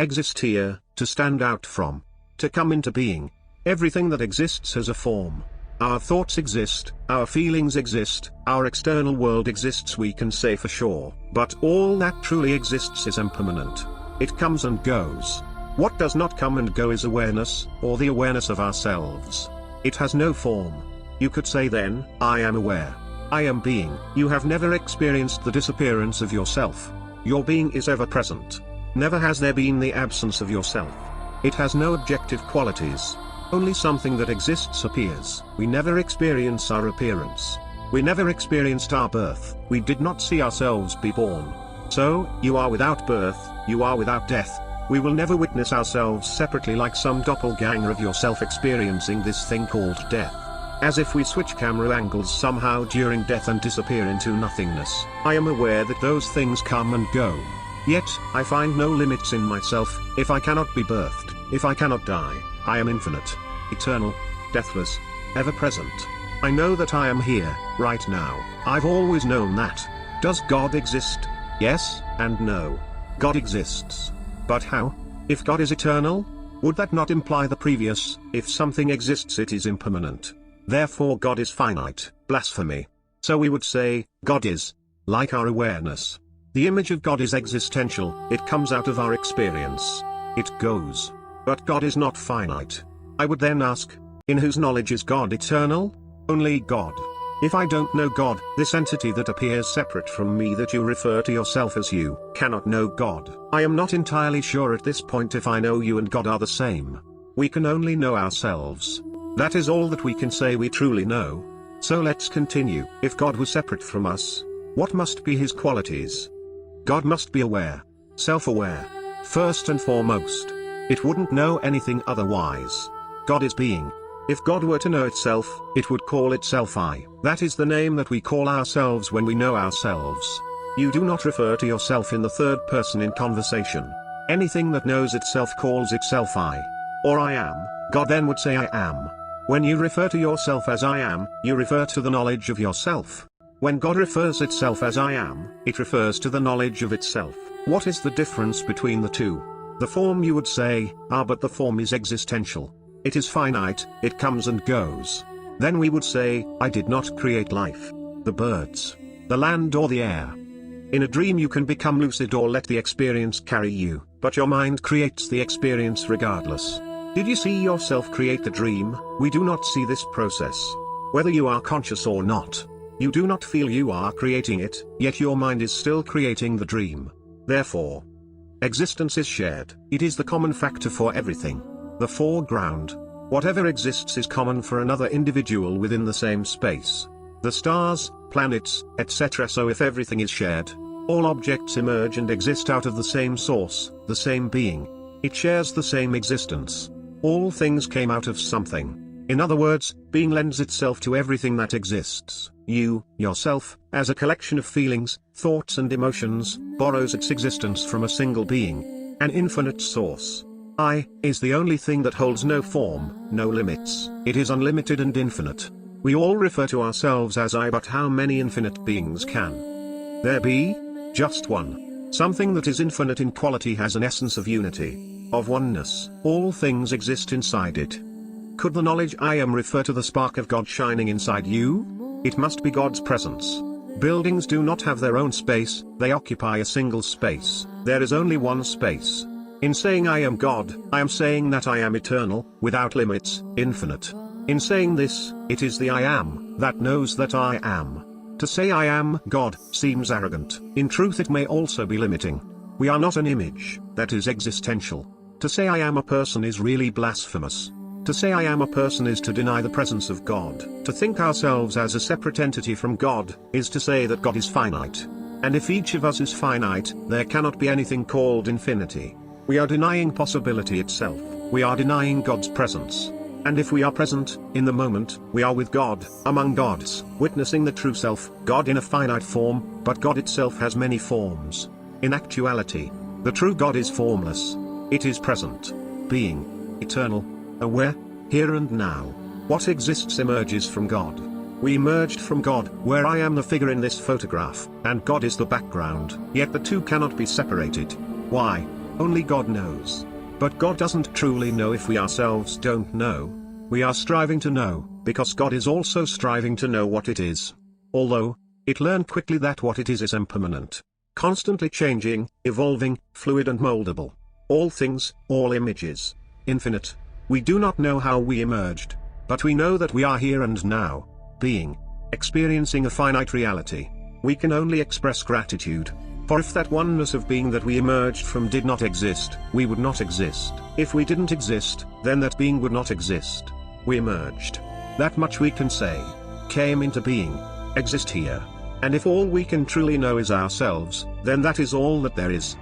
exist here, to stand out from, to come into being. Everything that exists has a form. Our thoughts exist, our feelings exist, our external world exists, we can say for sure, but all that truly exists is impermanent. It comes and goes. What does not come and go is awareness, or the awareness of ourselves. It has no form. You could say then, I am aware. I am being. You have never experienced the disappearance of yourself. Your being is ever present. Never has there been the absence of yourself. It has no objective qualities. Only something that exists appears. We never experience our appearance. We never experienced our birth. We did not see ourselves be born. So, you are without birth, you are without death. We will never witness ourselves separately like some doppelganger of yourself experiencing this thing called death. As if we switch camera angles somehow during death and disappear into nothingness. I am aware that those things come and go. Yet, I find no limits in myself. If I cannot be birthed, if I cannot die, I am infinite, eternal, deathless, ever present. I know that I am here, right now. I've always known that. Does God exist? Yes, and no. God exists. But how? If God is eternal, would that not imply the previous? If something exists, it is impermanent. Therefore God is finite. Blasphemy. So we would say, God is like our awareness. The image of God is existential, it comes out of our experience. It goes. But God is not finite. I would then ask, in whose knowledge is God eternal? Only God. If I don't know God, this entity that appears separate from me that you refer to yourself as you, cannot know God. I am not entirely sure at this point if I know you and God are the same. We can only know ourselves. That is all that we can say we truly know. So let's continue. If God was separate from us, what must be his qualities? God must be aware. Self-aware. First and foremost. It wouldn't know anything otherwise. God is being. If God were to know itself, it would call itself I. That is the name that we call ourselves when we know ourselves. You do not refer to yourself in the third person in conversation. Anything that knows itself calls itself I. Or I am. God then would say I am. When you refer to yourself as I am, you refer to the knowledge of yourself. When God refers itself as I am, it refers to the knowledge of itself. What is the difference between the two? The form you would say, but the form is existential. It is finite, it comes and goes. Then we would say, I did not create life, the birds, the land or the air. In a dream you can become lucid or let the experience carry you, but your mind creates the experience regardless. Did you see yourself create the dream? We do not see this process. Whether you are conscious or not, you do not feel you are creating it, yet your mind is still creating the dream. Therefore, existence is shared. It is the common factor for everything. The foreground. Whatever exists is common for another individual within the same space. The stars, planets, etc. So if everything is shared, all objects emerge and exist out of the same source, the same being. It shares the same existence. All things came out of something. In other words, being lends itself to everything that exists. You, yourself, as a collection of feelings, thoughts and emotions, borrows its existence from a single being. An infinite source. I, is the only thing that holds no form, no limits. It is unlimited and infinite. We all refer to ourselves as I, but how many infinite beings can there be? Just one. Something that is infinite in quality has an essence of unity, of oneness. All things exist inside it. Could the knowledge I am refer to the spark of God shining inside you? It must be God's presence. Buildings do not have their own space, they occupy a single space. There is only one space. In saying I am God, I am saying that I am eternal, without limits, infinite. In saying this, it is the I am, that knows that I am. To say I am God, seems arrogant. In truth it may also be limiting. We are not an image, that is existential. To say I am a person is really blasphemous. To say I am a person is to deny the presence of God. To think ourselves as a separate entity from God, is to say that God is finite. And if each of us is finite, there cannot be anything called infinity. We are denying possibility itself. We are denying God's presence. And if we are present, in the moment, we are with God, among gods, witnessing the true self, God in a finite form, but God itself has many forms. In actuality, the true God is formless. It is present, being, eternal, aware, here and now. What exists emerges from God. We emerged from God, where I am the figure in this photograph, and God is the background, yet the two cannot be separated. Why? Only God knows. But God doesn't truly know if we ourselves don't know. We are striving to know, because God is also striving to know what it is. Although, it learned quickly that what it is impermanent, constantly changing, evolving, fluid and moldable. All things, all images, infinite. We do not know how we emerged, but we know that we are here and now, being, experiencing a finite reality. We can only express gratitude. For if that oneness of being that we emerged from did not exist, we would not exist. If we didn't exist, then that being would not exist. We emerged. That much we can say. Came into being. Exist here. And if all we can truly know is ourselves, then that is all that there is.